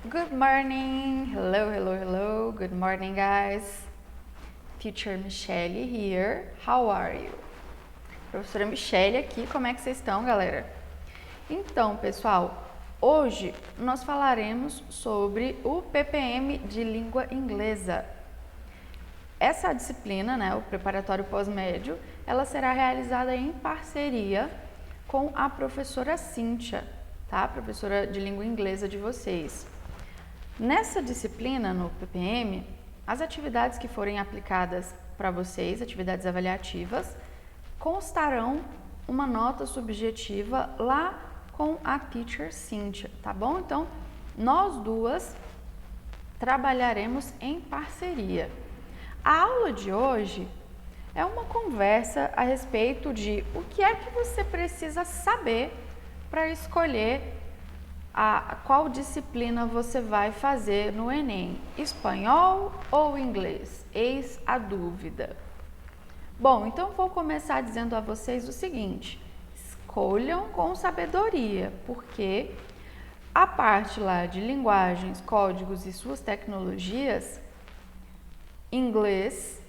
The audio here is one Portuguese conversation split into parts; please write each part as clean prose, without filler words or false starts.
Good morning. Hello, hello, hello. Good morning, guys. Teacher Michelle here. How are you? Professora Michelle aqui. Como é que vocês estão, galera? Então, pessoal, hoje nós falaremos sobre o PPM de língua inglesa. Essa disciplina, né, o preparatório pós-médio, ela será realizada em parceria com a professora Cíntia, tá? Professora de língua inglesa de vocês. Nessa disciplina, no PPM, as atividades que forem aplicadas para vocês, atividades avaliativas, constarão uma nota subjetiva lá com a Teacher Cíntia, tá bom? Então, nós duas trabalharemos em parceria. A aula de hoje é uma conversa a respeito de o que é que você precisa saber para escolher qual disciplina você vai fazer no Enem, espanhol ou inglês? Eis a dúvida. Bom, então vou começar dizendo a vocês o seguinte: escolham com sabedoria, porque a parte lá de linguagens, códigos e suas tecnologias, inglês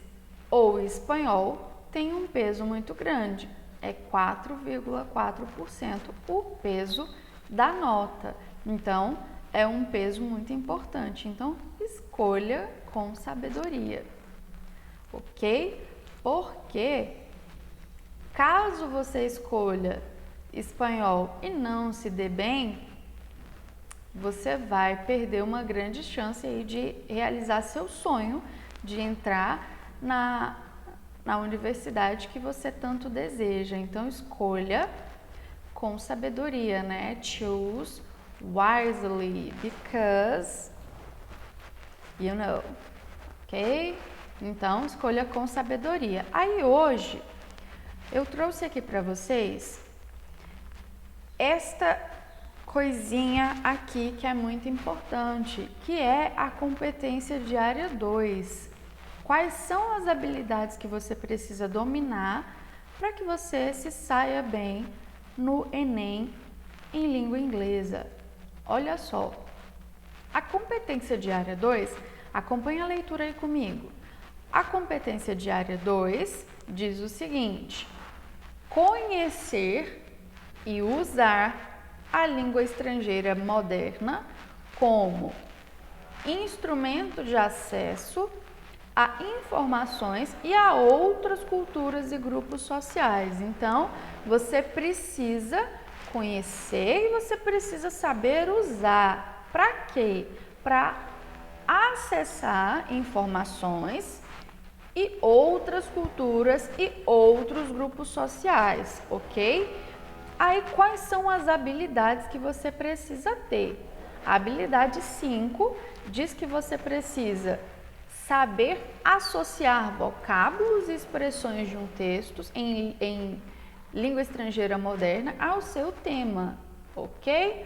ou espanhol tem um peso muito grande, é 4,4% o peso da nota. Então, é um peso muito importante. Então, escolha com sabedoria, ok? Porque, caso você escolha espanhol e não se dê bem, você vai perder uma grande chance aí de realizar seu sonho de entrar na universidade que você tanto deseja. Então, escolha com sabedoria, né? Choose wisely, because you know, ok? Então, escolha com sabedoria. Aí, hoje, eu trouxe aqui para vocês esta coisinha aqui que é muito importante, que é a competência de área 2. Quais são as habilidades que você precisa dominar para que você se saia bem no Enem em língua inglesa? Olha só, a competência de área 2, acompanha a leitura aí comigo. A competência de área 2 diz o seguinte: conhecer e usar a língua estrangeira moderna como instrumento de acesso a informações e a outras culturas e grupos sociais. Então, você precisa conhecer e você precisa saber usar. Para quê? Para acessar informações e outras culturas e outros grupos sociais, ok? Aí, quais são as habilidades que você precisa ter? A habilidade 5 diz que você precisa saber associar vocábulos e expressões de um texto em língua estrangeira moderna ao seu tema, ok?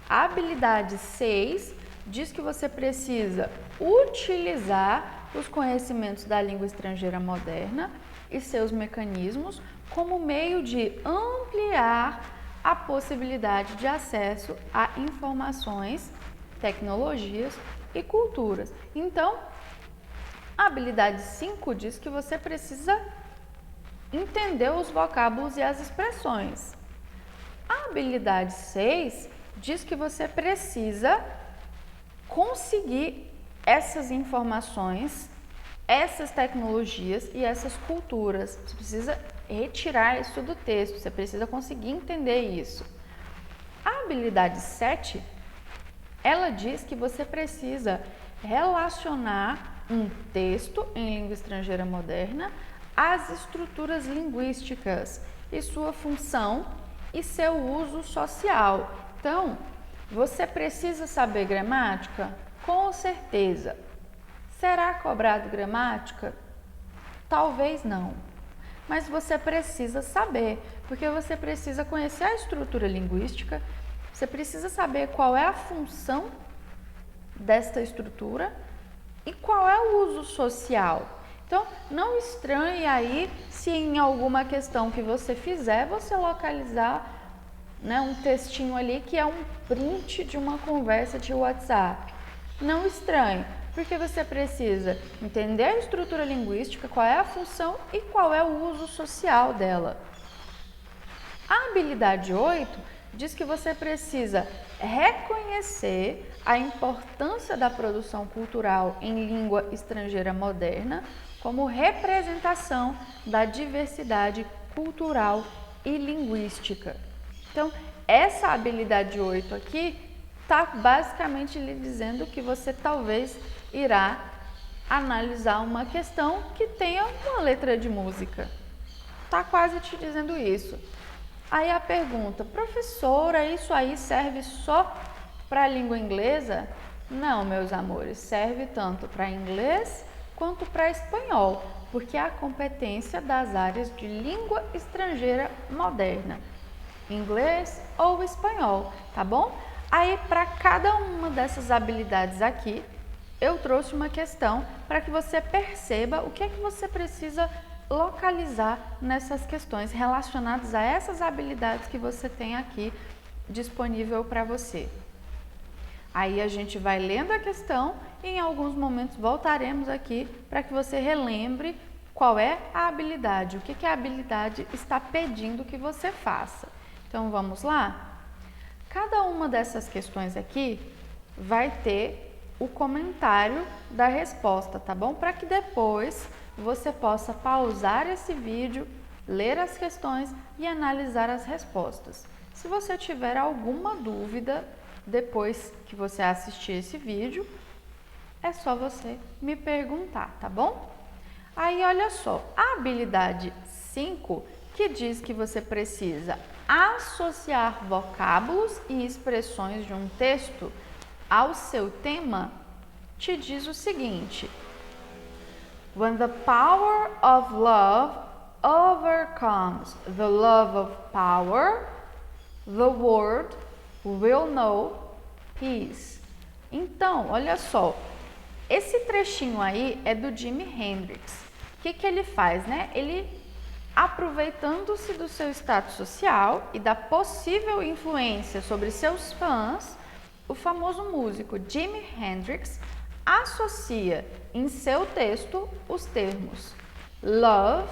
A habilidade 6 diz que você precisa utilizar os conhecimentos da língua estrangeira moderna e seus mecanismos como meio de ampliar a possibilidade de acesso a informações, tecnologias e culturas. Então, a habilidade 5 diz que você precisa entender os vocábulos e as expressões. A habilidade 6 diz que você precisa conseguir essas informações, essas tecnologias e essas culturas. Você precisa retirar isso do texto, você precisa conseguir entender isso. A habilidade 7, ela diz que você precisa relacionar um texto em língua estrangeira moderna às estruturas linguísticas e sua função e seu uso social. Então, você precisa saber gramática? Com certeza. Será cobrado gramática? Talvez não. Mas você precisa saber, porque você precisa conhecer a estrutura linguística, você precisa saber qual é a função desta estrutura e qual é o uso social. Então, não estranhe aí se em alguma questão que você fizer, você localizar né, um textinho ali que é um print de uma conversa de WhatsApp. Não estranhe, porque você precisa entender a estrutura linguística, qual é a função e qual é o uso social dela. A habilidade 8 diz que você precisa reconhecer a importância da produção cultural em língua estrangeira moderna como representação da diversidade cultural e linguística. Então, essa habilidade 8 aqui está basicamente lhe dizendo que você talvez irá analisar uma questão que tenha uma letra de música. Está quase te dizendo isso. Aí a pergunta, professora, isso aí serve só para a língua inglesa? Não, meus amores, serve tanto para inglês quanto para espanhol, porque é a competência das áreas de língua estrangeira moderna, inglês ou espanhol, tá bom? Aí, para cada uma dessas habilidades aqui, eu trouxe uma questão para que você perceba o que é que você precisa localizar nessas questões relacionadas a essas habilidades que você tem aqui disponível para você. Aí a gente vai lendo a questão e em alguns momentos voltaremos aqui para que você relembre qual é a habilidade, o que a habilidade está pedindo que você faça. Então vamos lá? Cada uma dessas questões aqui vai ter o comentário da resposta, tá bom? Para que depois você possa pausar esse vídeo, ler as questões e analisar as respostas. Se você tiver alguma dúvida depois que você assistir esse vídeo, é só você me perguntar, tá bom? Aí, olha só, a habilidade 5, que diz que você precisa associar vocábulos e expressões de um texto ao seu tema, te diz o seguinte: When the power of love overcomes the love of power, the world will know peace. Então, olha só, esse trechinho aí é do Jimi Hendrix. O que ele faz, né? Ele, aproveitando-se do seu status social e da possível influência sobre seus fãs, o famoso músico Jimi Hendrix associa em seu texto os termos love,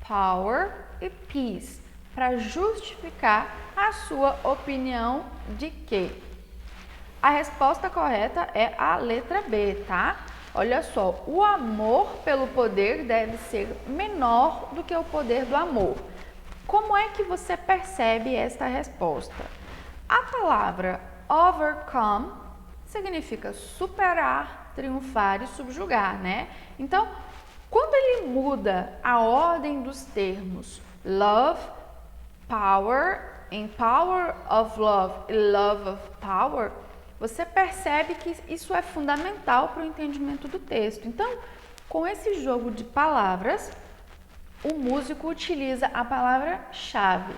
power e peace para justificar a sua opinião de que a resposta correta é a letra B, tá? Olha só, o amor pelo poder deve ser menor do que o poder do amor. Como é que você percebe esta resposta? A palavra overcome significa superar, triunfar e subjugar, né? Então, quando ele muda a ordem dos termos love, power, em power of love e love of power, você percebe que isso é fundamental para o entendimento do texto. Então, com esse jogo de palavras, o músico utiliza a palavra-chave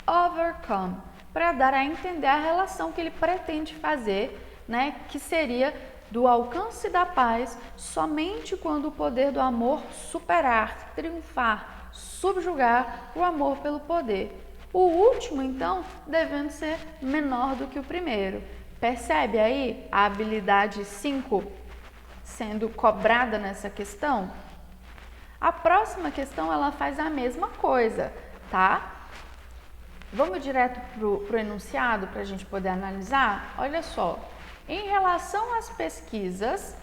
overcome para dar a entender a relação que ele pretende fazer, né, que seria do alcance da paz somente quando o poder do amor superar, triunfar, subjugar o amor pelo poder. O último, então, devendo ser menor do que o primeiro. Percebe aí a habilidade 5 sendo cobrada nessa questão? A próxima questão, ela faz a mesma coisa, tá? Vamos direto pro enunciado para a gente poder analisar? Olha só, em relação às pesquisas,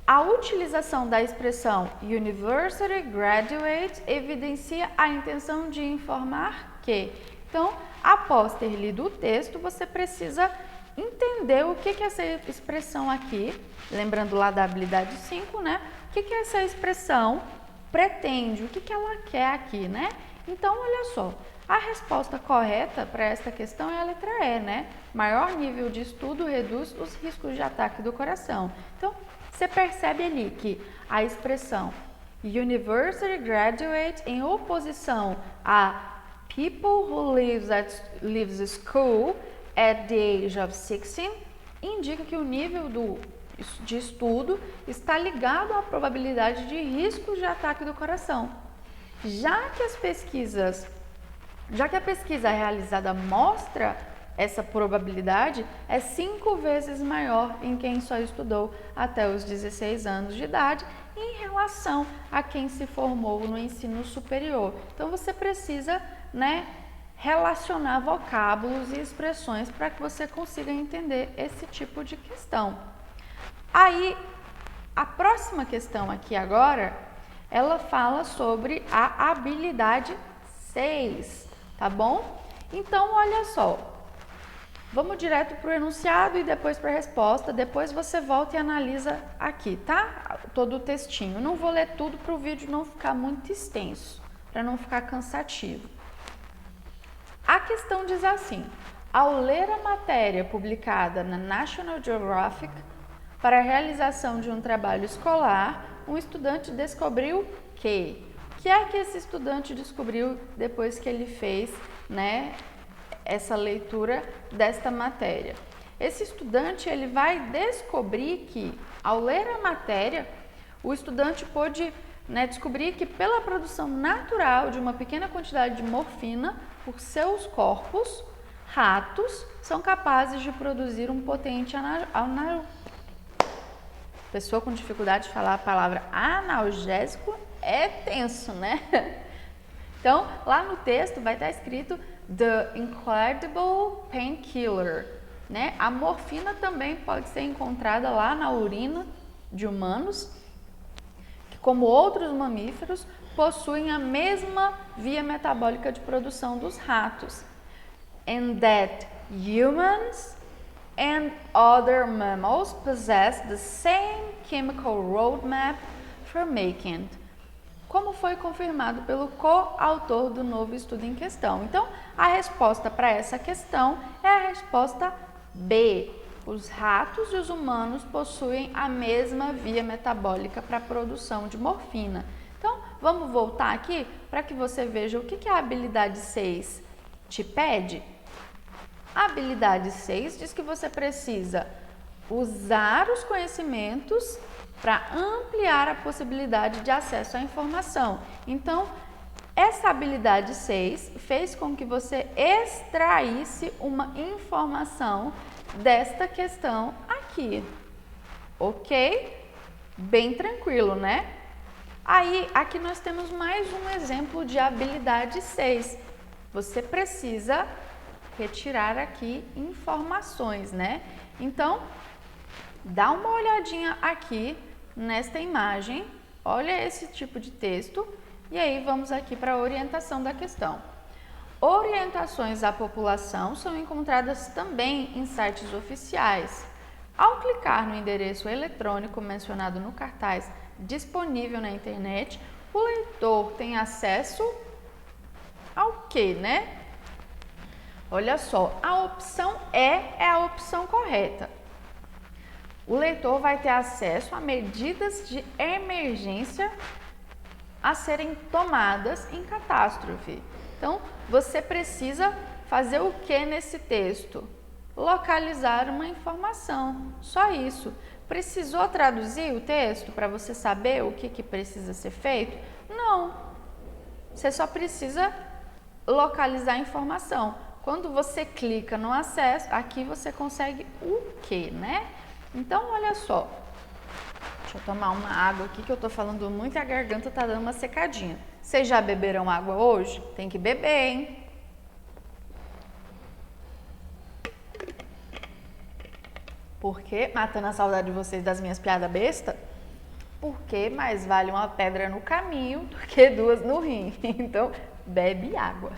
a utilização da expressão University Graduate evidencia a intenção de informar que. Então, após ter lido o texto, você precisa entender o que essa expressão aqui, lembrando lá da habilidade 5, né? O que essa expressão pretende, o que ela quer aqui, né? Então, olha só, a resposta correta para esta questão é a letra E, né? Maior nível de estudo reduz os riscos de ataque do coração. Então, você percebe ali que a expressão University Graduate em oposição a People who leaves school at the age of 16 indica que o nível de estudo está ligado à probabilidade de riscos de ataque do coração. Já que as pesquisas Já que a pesquisa realizada mostra essa probabilidade, é 5 vezes maior em quem só estudou até os 16 anos de idade em relação a quem se formou no ensino superior. Então você precisa, relacionar vocábulos e expressões para que você consiga entender esse tipo de questão. Aí, a próxima questão aqui agora, ela fala sobre a habilidade 6, tá bom? Então, olha só, vamos direto para o enunciado e depois para a resposta, depois você volta e analisa aqui, tá? Todo o textinho. Não vou ler tudo para o vídeo não ficar muito extenso, para não ficar cansativo. A questão diz assim: ao ler a matéria publicada na National Geographic para a realização de um trabalho escolar, um estudante descobriu que... O que é que esse estudante descobriu depois que ele fez, essa leitura desta matéria? Esse estudante ele vai descobrir que, ao ler a matéria, o estudante pôde descobrir que pela produção natural de uma pequena quantidade de morfina por seus corpos, ratos são capazes de produzir um potente pessoa com dificuldade de falar a palavra analgésico é tenso, né? Então, lá no texto vai estar escrito The Incredible Painkiller, A morfina também pode ser encontrada lá na urina de humanos, que, como outros mamíferos, possuem a mesma via metabólica de produção dos ratos. And that humans and other mammals possess the same chemical roadmap for making it, como foi confirmado pelo coautor do novo estudo em questão. Então, a resposta para essa questão é a resposta B. Os ratos e os humanos possuem a mesma via metabólica para a produção de morfina. Então, vamos voltar aqui para que você veja o que a habilidade 6 te pede. A habilidade 6 diz que você precisa usar os conhecimentos para ampliar a possibilidade de acesso à informação. Então, essa habilidade 6 fez com que você extraísse uma informação desta questão aqui. Ok? Bem tranquilo, né? Aí, aqui nós temos mais um exemplo de habilidade 6. Você precisa retirar aqui informações, Então, dá uma olhadinha aqui nesta imagem, olha esse tipo de texto e aí vamos aqui para a orientação da questão. Orientações à população são encontradas também em sites oficiais. Ao clicar no endereço eletrônico mencionado no cartaz disponível na internet, o leitor tem acesso ao quê, Olha só, a opção E é a opção correta. O leitor vai ter acesso a medidas de emergência a serem tomadas em catástrofe. Então, você precisa fazer o que nesse texto? Localizar uma informação, só isso. Precisou traduzir o texto para você saber o que precisa ser feito? Não, você só precisa localizar a informação. Quando você clica no acesso, aqui você consegue o quê, Então, olha só, deixa eu tomar uma água aqui que eu tô falando muito e a garganta tá dando uma secadinha. Vocês já beberam água hoje? Tem que beber, hein? Por quê? Matando a saudade de vocês das minhas piadas besta? Porque mais vale uma pedra no caminho do que 2 no rim. Então, bebe água.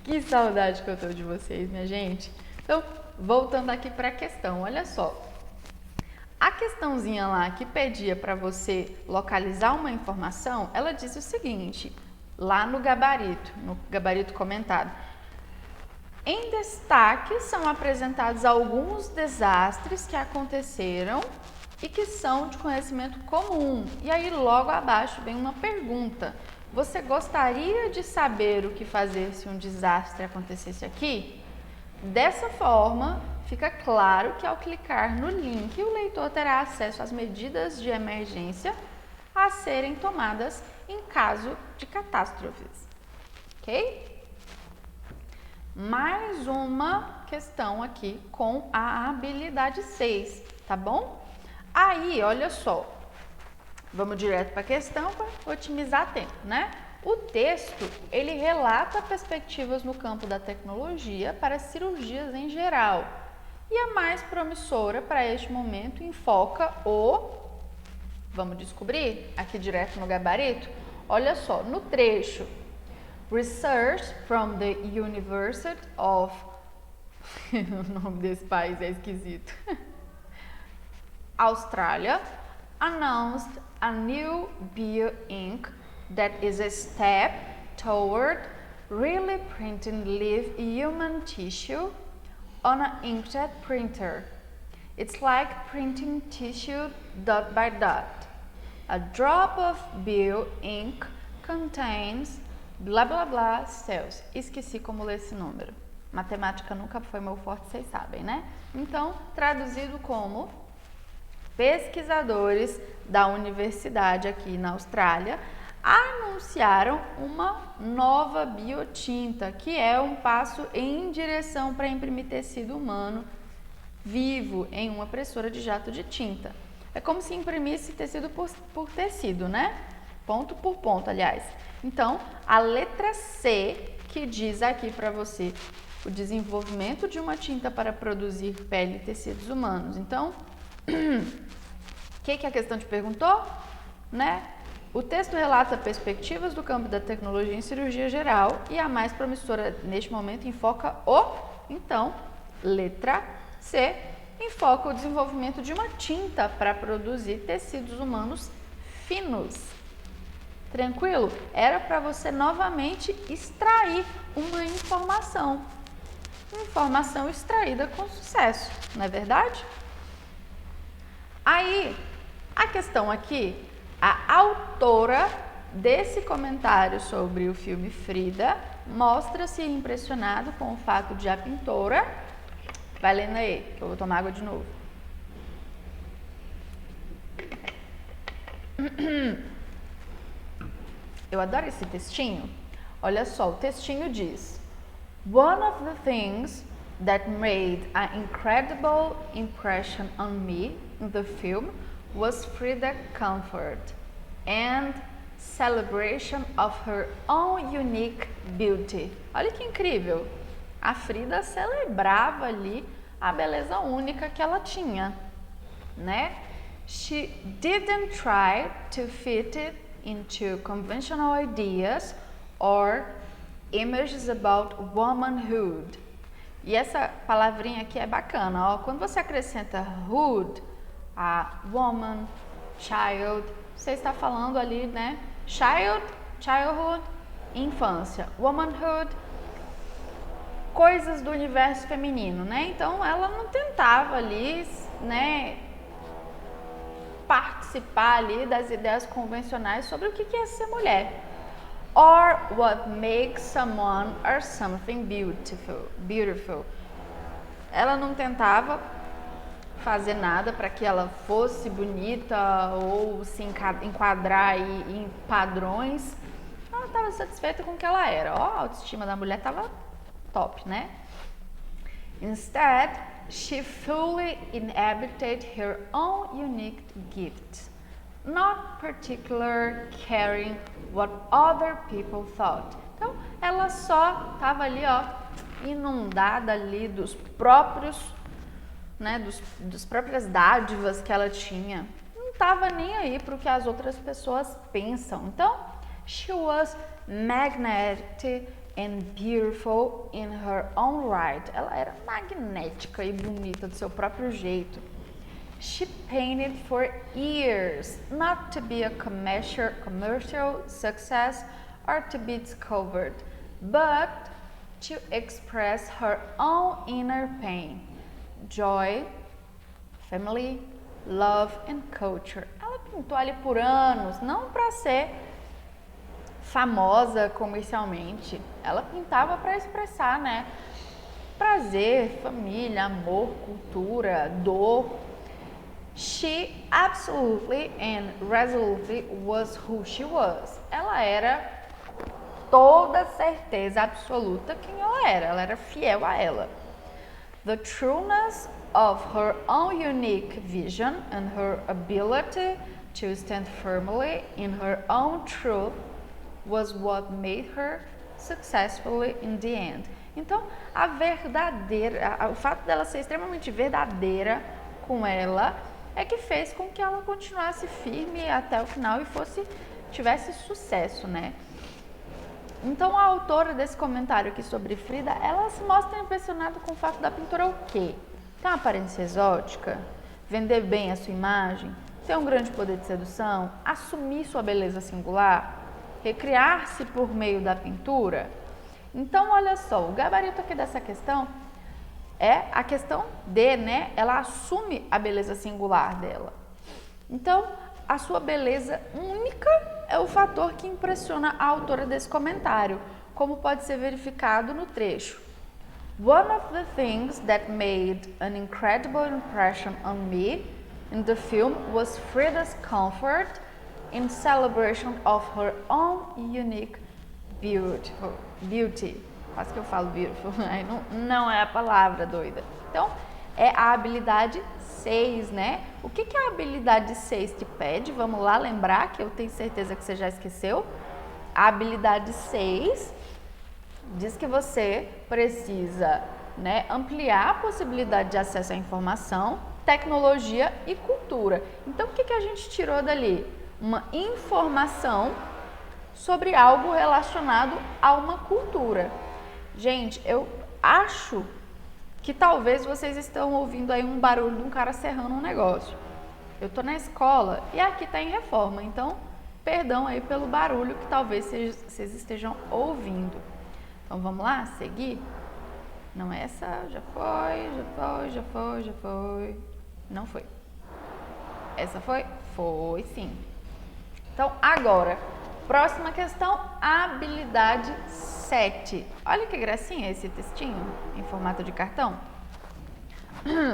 Que saudade que eu tô de vocês, minha gente. Então, voltando aqui para a questão, olha só. A questãozinha lá que pedia para você localizar uma informação, ela diz o seguinte, lá no gabarito comentado. Em destaque são apresentados alguns desastres que aconteceram e que são de conhecimento comum. E aí logo abaixo vem uma pergunta. Você gostaria de saber o que fazer se um desastre acontecesse aqui? Dessa forma, fica claro que ao clicar no link, o leitor terá acesso às medidas de emergência a serem tomadas em caso de catástrofes. ok? Mais uma questão aqui com a habilidade 6, tá bom? Aí, olha só, vamos direto para a questão para otimizar tempo, né? O texto, ele relata perspectivas no campo da tecnologia para cirurgias em geral. E a mais promissora para este momento enfoca o... Vamos descobrir aqui direto no gabarito? Olha só, no trecho Research from the University of... o nome desse país é esquisito. Australia announced a new bio-ink that is a step toward really printing live human tissue on an inkjet printer. It's like printing tissue dot by dot. A drop of bio-ink contains blá blá blá cells. Esqueci como ler esse número. Matemática nunca foi meu forte, vocês sabem, né? Então, traduzido como pesquisadores da universidade aqui na Austrália anunciaram uma nova biotinta, que é um passo em direção para imprimir tecido humano vivo em uma impressora de jato de tinta. É como se imprimisse tecido por tecido, né? Ponto por ponto, aliás. Então, a letra C, que diz aqui para você o desenvolvimento de uma tinta para produzir pele e tecidos humanos. Então, o que a questão te perguntou? Né? O texto relata perspectivas do campo da tecnologia em cirurgia geral e a mais promissora neste momento enfoca o... Então, letra C, enfoca o desenvolvimento de uma tinta para produzir tecidos humanos finos. Tranquilo? Era para você novamente extrair uma informação. Informação extraída com sucesso, não é verdade? Aí, a questão aqui, a autora desse comentário sobre o filme Frida mostra-se impressionada com o fato de a pintora... Vai lendo aí, que eu vou tomar água de novo. Eu adoro esse textinho. Olha só, o textinho diz: One of the things that made an incredible impression on me in the film was Frida's comfort and celebration of her own unique beauty. Olha que incrível! A Frida celebrava ali a beleza única que ela tinha, né? She didn't try to fit it into conventional ideas or images about womanhood. E essa palavrinha aqui é bacana, ó. Quando você acrescenta hood, a woman, child, você está falando ali, né? Childhood, infância. Womanhood, coisas do universo feminino, né? Então ela não tentava ali, né, participar ali das ideias convencionais sobre o que é ser mulher. Or what makes someone or something beautiful. Ela não tentava fazer nada para que ela fosse bonita ou se enquadrar em padrões. Ela estava satisfeita com o que ela era. Ó, a autoestima da mulher estava top, né? Instead, she fully inhabited her own unique gifts, not particular caring what other people thought. Então, ela só estava ali, ó, inundada ali dos próprios, né, dos próprias dádivas que ela tinha. Não estava nem aí para o que as outras pessoas pensam. Então, she was magnetic and beautiful in her own right. Ela era magnética e bonita do seu próprio jeito. She painted for years, not to be a commercial success or to be discovered, but to express her own inner pain, joy, family, love and culture. Ela pintou ali por anos, não para ser famosa comercialmente. Ela pintava para expressar, né, prazer, família, amor, cultura, dor. She absolutely and resolutely was who she was. Ela era toda certeza absoluta quem ela era fiel a ela. The trueness of her own unique vision and her ability to stand firmly in her own truth was what made her successful in the end. Então, o fato dela ser extremamente verdadeira com ela é que fez com que ela continuasse firme até o final e tivesse sucesso, né? Então, a autora desse comentário aqui sobre Frida, ela se mostra impressionada com o fato da pintura o quê? Ter uma aparência exótica, vender bem a sua imagem, ter um grande poder de sedução, assumir sua beleza singular, recriar-se por meio da pintura. Então, olha só, o gabarito aqui dessa questão é a questão de, né? Ela assume a beleza singular dela. Então, a sua beleza única é o fator que impressiona a autora desse comentário, como pode ser verificado no trecho. One of the things that made an incredible impression on me in the film was Frida's comfort in celebration of her own unique beauty. Quase que eu falo beautiful, não é a palavra, doida. Então, é a habilidade 6, né? O que a habilidade 6 te pede? Vamos lá lembrar, que eu tenho certeza que você já esqueceu. A habilidade 6 diz que você precisa, né, ampliar a possibilidade de acesso à informação, tecnologia e cultura. Então, o que a gente tirou dali? Uma informação sobre algo relacionado a uma cultura. Gente, eu acho que talvez vocês estão ouvindo aí um barulho de um cara serrando um negócio. Eu tô na escola e aqui tá em reforma, então perdão aí pelo barulho que talvez vocês estejam ouvindo. Então vamos lá, seguir? Não é essa, já foi. Não foi. Essa foi? Foi sim. Então agora, próxima questão, habilidade 7. Olha que gracinha esse textinho em formato de cartão.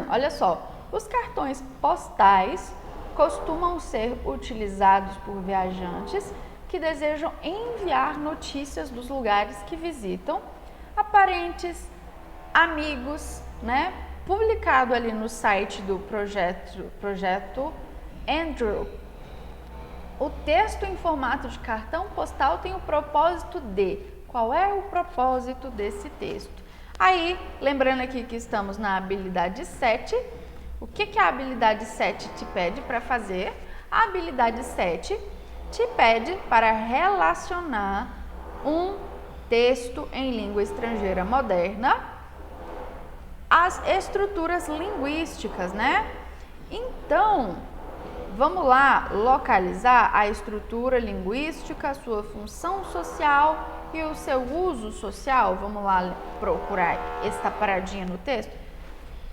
Olha só, os cartões postais costumam ser utilizados por viajantes que desejam enviar notícias dos lugares que visitam a parentes, amigos, né? Publicado ali no site do projeto Andrew. O texto em formato de cartão postal tem o propósito de. Qual é o propósito desse texto? Aí, lembrando aqui que estamos na habilidade 7, o que a habilidade 7 te pede para fazer? A habilidade 7 te pede para relacionar um texto em língua estrangeira moderna às estruturas linguísticas, né? Então, vamos lá localizar a estrutura linguística, a sua função social e o seu uso social. Vamos lá procurar esta paradinha no texto.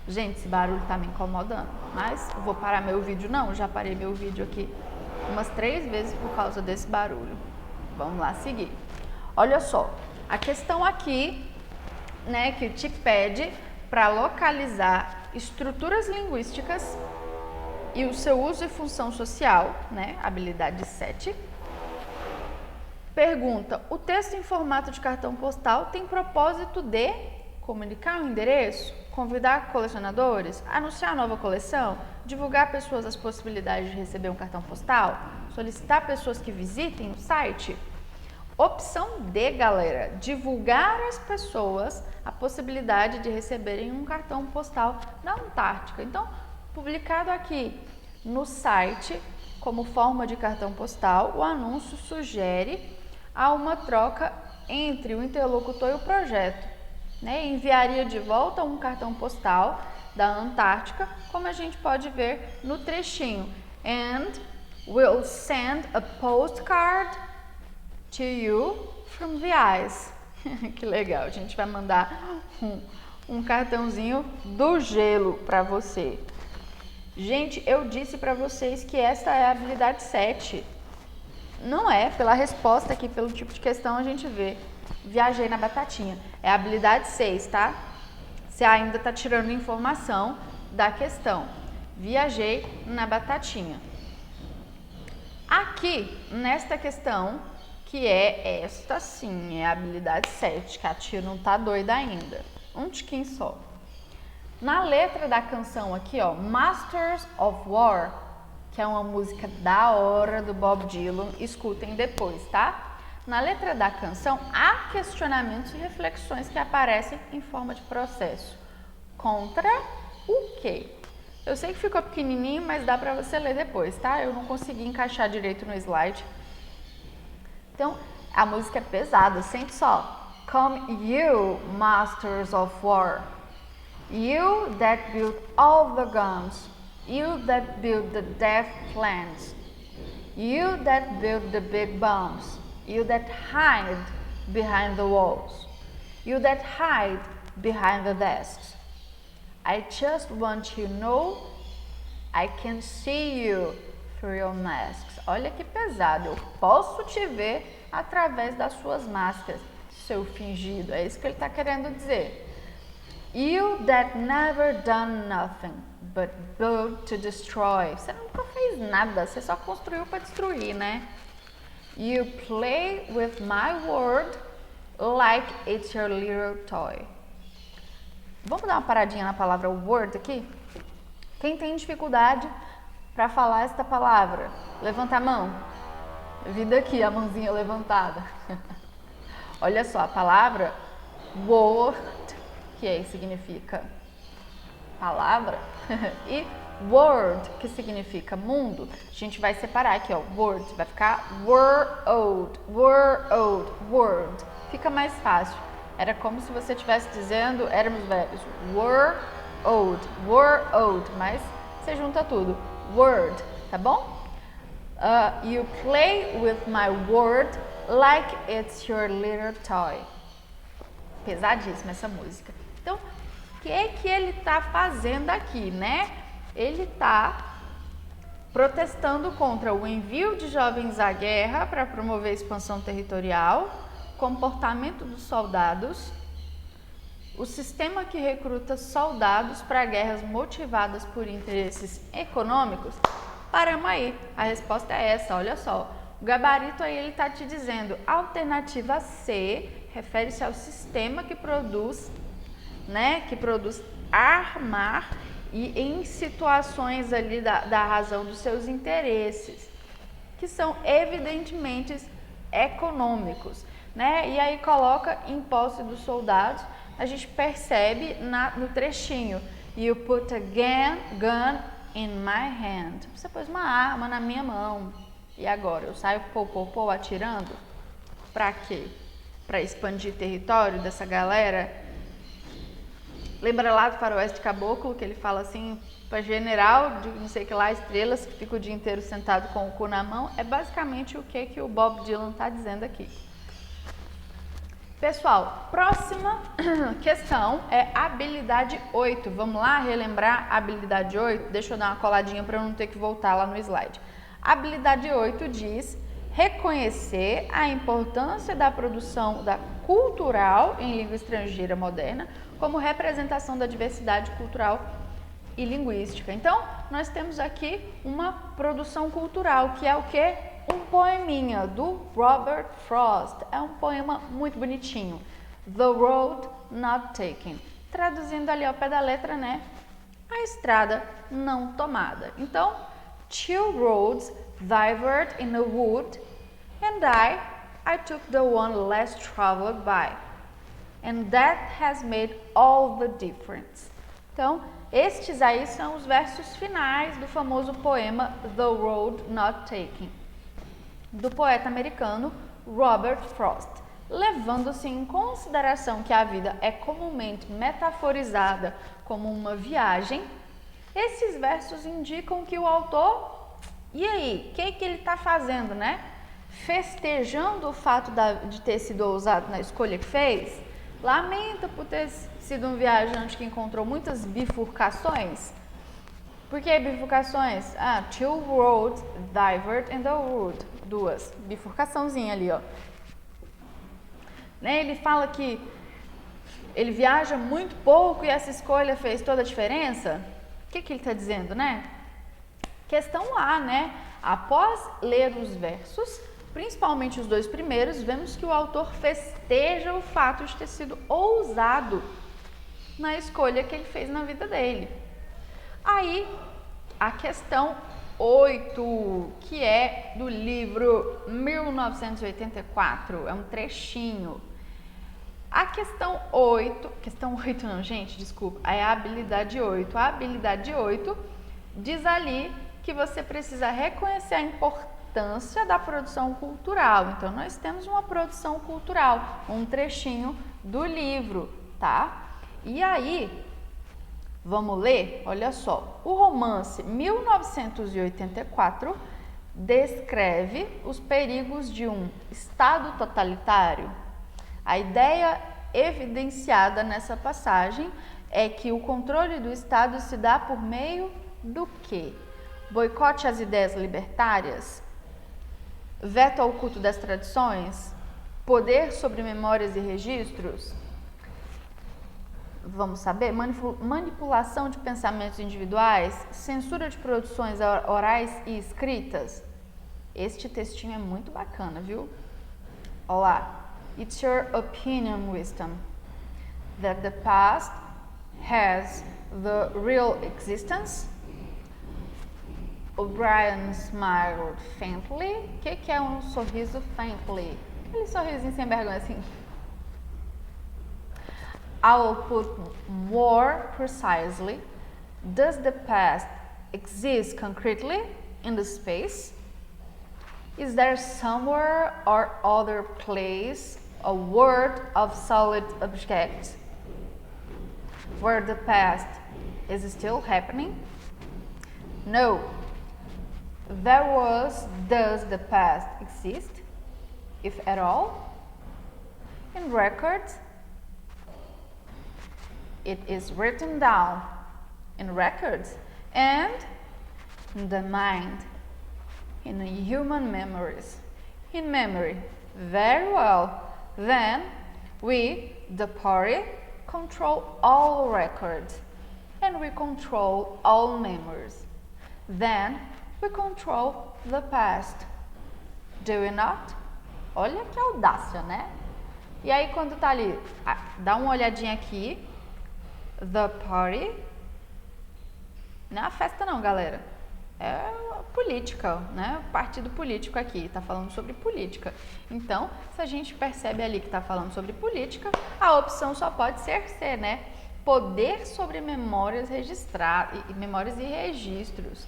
Gente, esse barulho tá me incomodando, mas vou parar meu vídeo não, já parei meu vídeo aqui umas 3 vezes por causa desse barulho. Vamos lá seguir. Olha só, a questão aqui, né, que te pede para localizar estruturas linguísticas e o seu uso e função social, né, habilidade 7. Pergunta, o texto em formato de cartão postal tem propósito de comunicar o endereço, convidar colecionadores, anunciar nova coleção, divulgar pessoas as possibilidades de receber um cartão postal, solicitar pessoas que visitem o site? Opção D, galera, divulgar às pessoas a possibilidade de receberem um cartão postal na Antártica. Então, publicado aqui no site, como forma de cartão postal, o anúncio sugere a uma troca entre o interlocutor e o projeto, né? Enviaria de volta um cartão postal da Antártica, como a gente pode ver no trechinho. And we'll send a postcard to you from the ice. Que legal, a gente vai mandar um cartãozinho do gelo para você. Gente, eu disse para vocês que essa é a habilidade 7. Não é, pela resposta aqui, pelo tipo de questão a gente vê. Viajei na batatinha. É a habilidade 6, tá? Você ainda tá tirando informação da questão. Viajei na batatinha. Aqui, nesta questão, que é esta sim, é a habilidade 7, que a tia não tá doida ainda. Um tiquinho só. Na letra da canção aqui, ó, Masters of War, que é uma música da hora do Bob Dylan, escutem depois, tá? Na letra da canção, há questionamentos e reflexões que aparecem em forma de processo. Contra o quê? Eu sei que ficou pequenininho, mas dá pra você ler depois, tá? Eu não consegui encaixar direito no slide. Então, a música é pesada, sente só. Come you, masters of war. You that build all the guns. You that build the death plans. You that build the big bombs. You that hide behind the walls. You that hide behind the desks. I just want you to know I can see you through your masks. Olha que pesado. Eu posso te ver através das suas máscaras, seu fingido. É isso que ele está querendo dizer. You that never done nothing but built to destroy. Você nunca fez nada, você só construiu para destruir, né? You play with my word like it's your little toy. Vamos dar uma paradinha na palavra word aqui? Quem tem dificuldade para falar esta palavra? Levanta a mão. Vida aqui, a mãozinha levantada. Olha só, a palavra word, que aí significa palavra, e world, que significa mundo. A gente vai separar aqui, ó, word, vai ficar world, world, world. Fica mais fácil. Era como se você estivesse dizendo, éramos velhos, world, mas você junta tudo, word, tá bom? You play with my word like it's your little toy. Pesadíssima essa música. Então, o que é que ele tá fazendo aqui, né? Ele tá protestando contra o envio de jovens à guerra para promover a expansão territorial, comportamento dos soldados, o sistema que recruta soldados para guerras motivadas por interesses econômicos. Paramos aí, a resposta é essa, olha só. O gabarito aí ele está te dizendo, alternativa C refere-se ao sistema que produz, né, armar e em situações ali da razão dos seus interesses, que são evidentemente econômicos, né? E aí coloca em posse dos soldados, a gente percebe no trechinho, you put a gun in my hand. Você pôs uma arma na minha mão. E agora? Eu saio pô, atirando? Pra quê? Pra expandir território dessa galera? Lembra lá do Faroeste Caboclo, que ele fala assim, para general de não sei que lá, estrelas, que fica o dia inteiro sentado com o cu na mão? É basicamente o que o Bob Dylan tá dizendo aqui. Pessoal, próxima questão é habilidade 8. Vamos lá relembrar a habilidade 8? Deixa eu dar uma coladinha para eu não ter que voltar lá no slide. Habilidade 8 diz reconhecer a importância da produção cultural em língua estrangeira moderna como representação da diversidade cultural e linguística. Então, nós temos aqui uma produção cultural, que é o quê? Um poeminha do Robert Frost. É um poema muito bonitinho. The Road Not Taken. Traduzindo ali ao pé da letra, né? A estrada não tomada. Então, two roads diverged in a wood, and I took the one less traveled by. And that has made all the difference. Então, estes aí são os versos finais do famoso poema The Road Not Taken, do poeta americano Robert Frost. Levando-se em consideração que a vida é comumente metaforizada como uma viagem, esses versos indicam que o autor, e aí, o que ele está fazendo, né? Festejando o fato de ter sido ousado na escolha que fez, lamenta por ter sido um viajante que encontrou muitas bifurcações. Por que bifurcações? Two roads diverged in the wood. Duas. Bifurcaçãozinha ali, ó. Né? Ele fala que ele viaja muito pouco e essa escolha fez toda a diferença. O que ele está dizendo, né? Questão A, né? Após ler os versos, principalmente os dois primeiros, vemos que o autor festeja o fato de ter sido ousado na escolha que ele fez na vida dele. Aí, a questão 8, que é do livro 1984, é um trechinho. A questão 8 não, gente, desculpa, é a habilidade 8. A habilidade 8 diz ali que você precisa reconhecer a importância da produção cultural. Então, nós temos uma produção cultural, um trechinho do livro, tá? E aí, vamos ler? Olha só, o romance 1984 descreve os perigos de um Estado totalitário. A ideia evidenciada nessa passagem é que o controle do Estado se dá por meio do quê? Boicote às ideias libertárias? Veto ao culto das tradições? Poder sobre memórias e registros? Vamos saber? Manipulação de pensamentos individuais? Censura de produções orais e escritas? Este textinho é muito bacana, viu? Olá. It's your opinion, wisdom, that the past has the real existence? O'Brien smiled faintly. O que é um sorriso faintly? Aquele sorrisinho sem vergonha assim. I will put more precisely. Does the past exist concretely in the space? Is there somewhere or other place a world of solid objects where the past is still happening? No. Does the past exist, if at all? In records? It is written down in records and in the mind, in human memories. In memory. Very well. Then we, the party, control all records and we control all memories. Then we control the past. Do we not? Olha que audácia, né? E aí quando tá ali, dá uma olhadinha aqui. The party. Não é a festa não, galera. É a política, né? O partido político aqui, tá falando sobre política. Então, se a gente percebe ali que tá falando sobre política, a opção só pode ser C, né? Poder sobre memórias registradas, memórias e registros.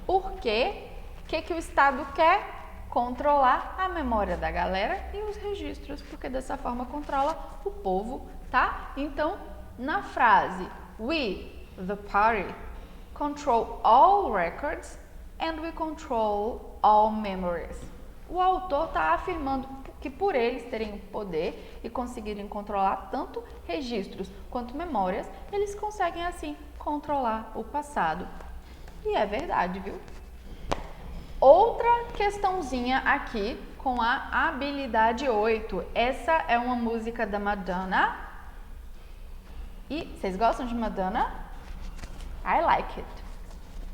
Por quê? O que o Estado quer? Controlar a memória da galera e os registros, porque dessa forma controla o povo, tá? Então, na frase we, the party, control all records and we control all memories. O autor está afirmando que por eles terem o poder e conseguirem controlar tanto registros quanto memórias, eles conseguem assim controlar o passado. E é verdade, viu? Outra questãozinha aqui com a habilidade 8. Essa é uma música da Madonna. E vocês gostam de Madonna? I like it.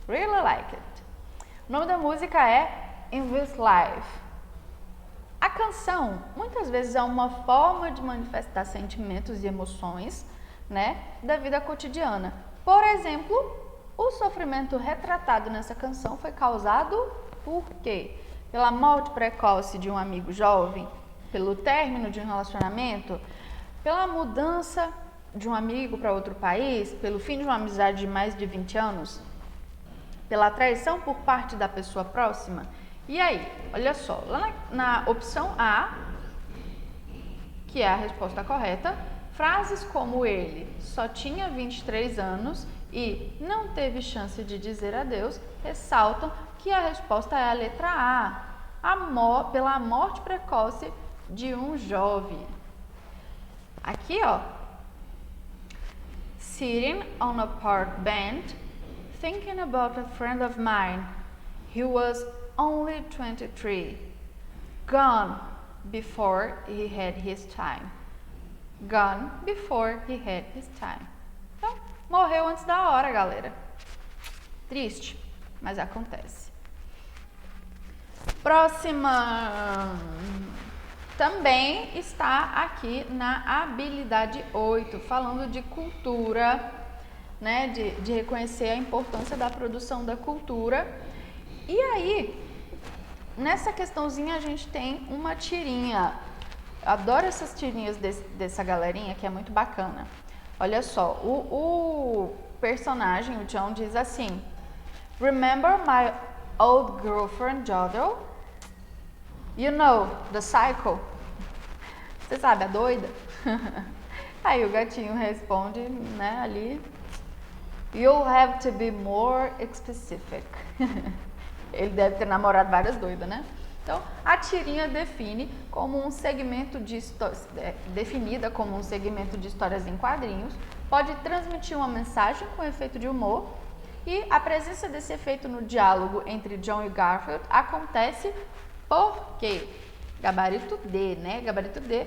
Really like it. O nome da música é In This Life. A canção, muitas vezes, é uma forma de manifestar sentimentos e emoções, né, da vida cotidiana. Por exemplo, o sofrimento retratado nessa canção foi causado por quê? Pela morte precoce de um amigo jovem, pelo término de um relacionamento, pela mudança de um amigo para outro país, pelo fim de uma amizade de mais de 20 anos, pela traição por parte da pessoa próxima. E aí, olha só, lá na opção A, que é a resposta correta, frases como ele só tinha 23 anos e não teve chance de dizer adeus, ressaltam que a resposta é a letra A, pela morte precoce de um jovem. Aqui, ó, sitting on a park bench, thinking about a friend of mine. He was only 23, gone before he had his time. Gone before he had his time. Então, morreu antes da hora, galera. Triste, mas acontece. Próxima também está aqui na habilidade 8, falando de cultura, né, de reconhecer a importância da produção da cultura. E aí, nessa questãozinha a gente tem uma tirinha. Eu adoro essas tirinhas dessa galerinha, que é muito bacana. Olha só, o personagem, o John, diz assim: Remember my old girlfriend Jodel? You know, the psycho. Você sabe, a doida? Aí o gatinho responde, né, ali: You'll have to be more specific. Ele deve ter namorado várias doidas, né? Então, a tirinha define como um segmento de definida como um segmento de histórias em quadrinhos, pode transmitir uma mensagem com efeito de humor, e a presença desse efeito no diálogo entre John e Garfield acontece porque gabarito D, né? Gabarito D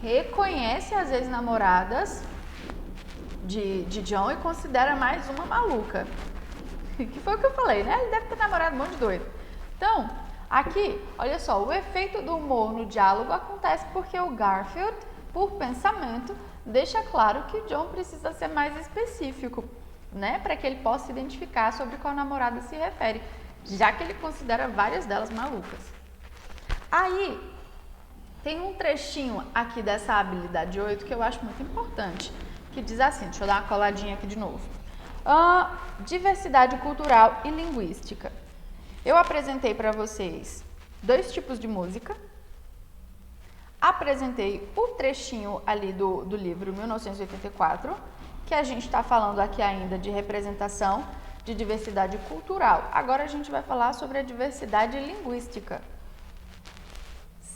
reconhece as ex-namoradas de John e considera mais uma maluca. Que foi o que eu falei, né? Ele deve ter namorado um monte de doido. Então, aqui, olha só, o efeito do humor no diálogo acontece porque o Garfield, por pensamento, deixa claro que John precisa ser mais específico, né? Para que ele possa identificar sobre qual namorada se refere, já que ele considera várias delas malucas. Aí, tem um trechinho aqui dessa habilidade 8 que eu acho muito importante, que diz assim, deixa eu dar uma coladinha aqui de novo. Diversidade cultural e linguística. Eu apresentei para vocês 2 tipos de música, apresentei o trechinho ali do livro 1984, que a gente está falando aqui ainda de representação de diversidade cultural. Agora a gente vai falar sobre a diversidade linguística.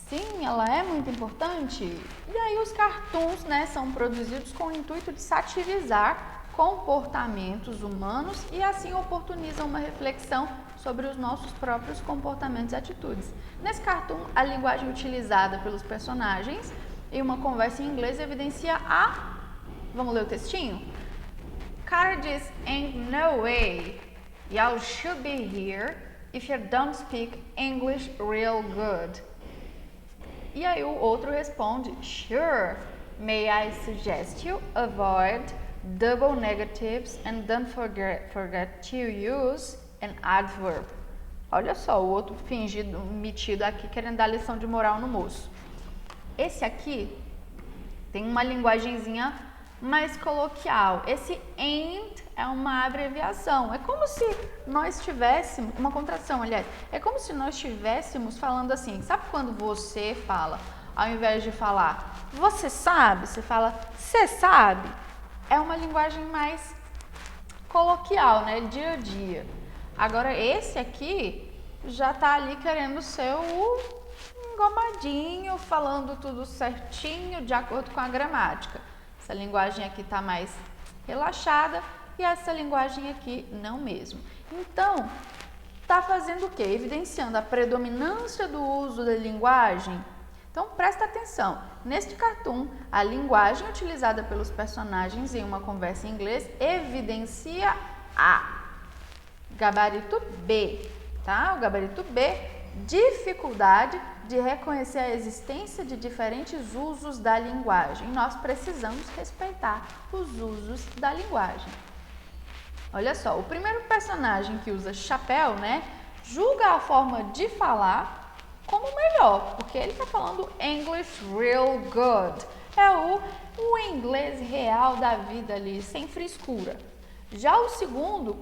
Sim, ela é muito importante. E aí os cartoons, né, são produzidos com o intuito de satirizar comportamentos humanos e assim oportunizam uma reflexão sobre os nossos próprios comportamentos e atitudes. Nesse cartoon, a linguagem utilizada pelos personagens em uma conversa em inglês evidencia a... Vamos ler o textinho? Cara diz, ain't no way, y'all should be here if you don't speak English real good. E aí o outro responde, sure, may I suggest you avoid double negatives and don't forget to use an adverb. Olha só, o outro fingido, metido aqui, querendo dar lição de moral no moço. Esse aqui tem uma linguagenzinha mais coloquial. Esse ain't é uma abreviação. É como se nós tivéssemos, uma contração, aliás, é como se nós estivéssemos falando assim. Sabe quando você fala, ao invés de falar, você sabe, você fala, você sabe? É uma linguagem mais coloquial, né? Dia a dia. Agora, esse aqui já tá ali querendo ser o engomadinho, falando tudo certinho, de acordo com a gramática. Essa linguagem aqui tá mais relaxada e essa linguagem aqui não mesmo. Então, tá fazendo o quê? Evidenciando a predominância do uso da linguagem. Então, presta atenção. Neste cartoon, a linguagem utilizada pelos personagens em uma conversa em inglês evidencia a gabarito B, tá? O gabarito B, dificuldade de reconhecer a existência de diferentes usos da linguagem. Nós precisamos respeitar os usos da linguagem. Olha só, o primeiro personagem que usa chapéu, né, julga a forma de falar como melhor, porque ele está falando English real good. É o inglês real da vida ali, sem frescura. Já o segundo,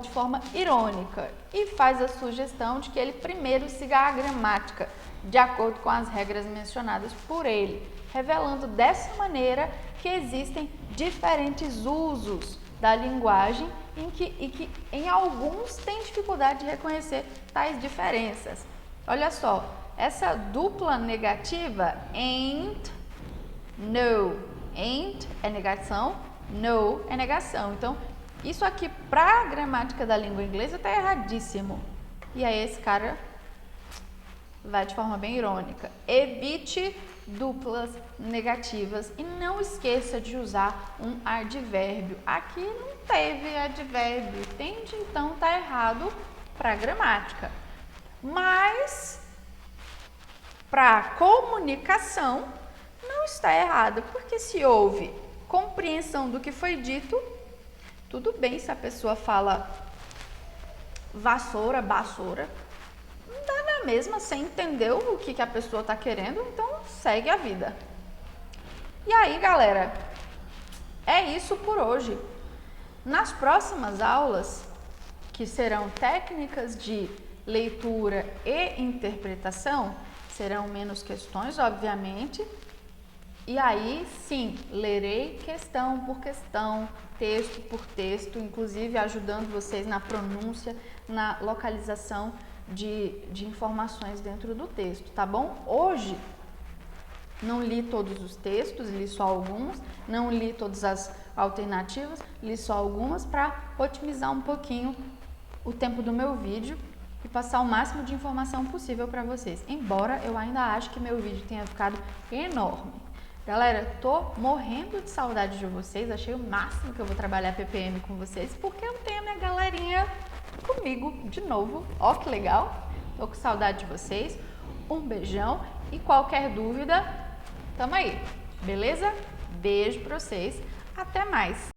de forma irônica, e faz a sugestão de que ele primeiro siga a gramática, de acordo com as regras mencionadas por ele, revelando dessa maneira que existem diferentes usos da linguagem e que em alguns tem dificuldade de reconhecer tais diferenças. Olha só, essa dupla negativa, ain't, no. Ain't é negação, no é negação. Então, isso aqui para a gramática da língua inglesa está erradíssimo. E aí esse cara vai de forma bem irônica. Evite duplas negativas e não esqueça de usar um advérbio. Aqui não teve advérbio, entende? Então tá errado para a gramática. Mas para comunicação não está errado, porque se houve compreensão do que foi dito, tudo bem se a pessoa fala vassoura, bassoura, dá na mesma, você entendeu o que a pessoa está querendo, então segue a vida. E aí, galera, é isso por hoje. Nas próximas aulas, que serão técnicas de leitura e interpretação, serão menos questões, obviamente. E aí, sim, lerei questão por questão, texto por texto, inclusive ajudando vocês na pronúncia, na localização de informações dentro do texto, tá bom? Hoje, não li todos os textos, li só alguns, não li todas as alternativas, li só algumas para otimizar um pouquinho o tempo do meu vídeo e passar o máximo de informação possível para vocês. Embora eu ainda ache que meu vídeo tenha ficado enorme. Galera, tô morrendo de saudade de vocês, achei o máximo que eu vou trabalhar PPM com vocês, porque eu tenho a minha galerinha comigo de novo. Ó que legal, tô com saudade de vocês. Um beijão e qualquer dúvida, tamo aí, beleza? Beijo pra vocês, até mais!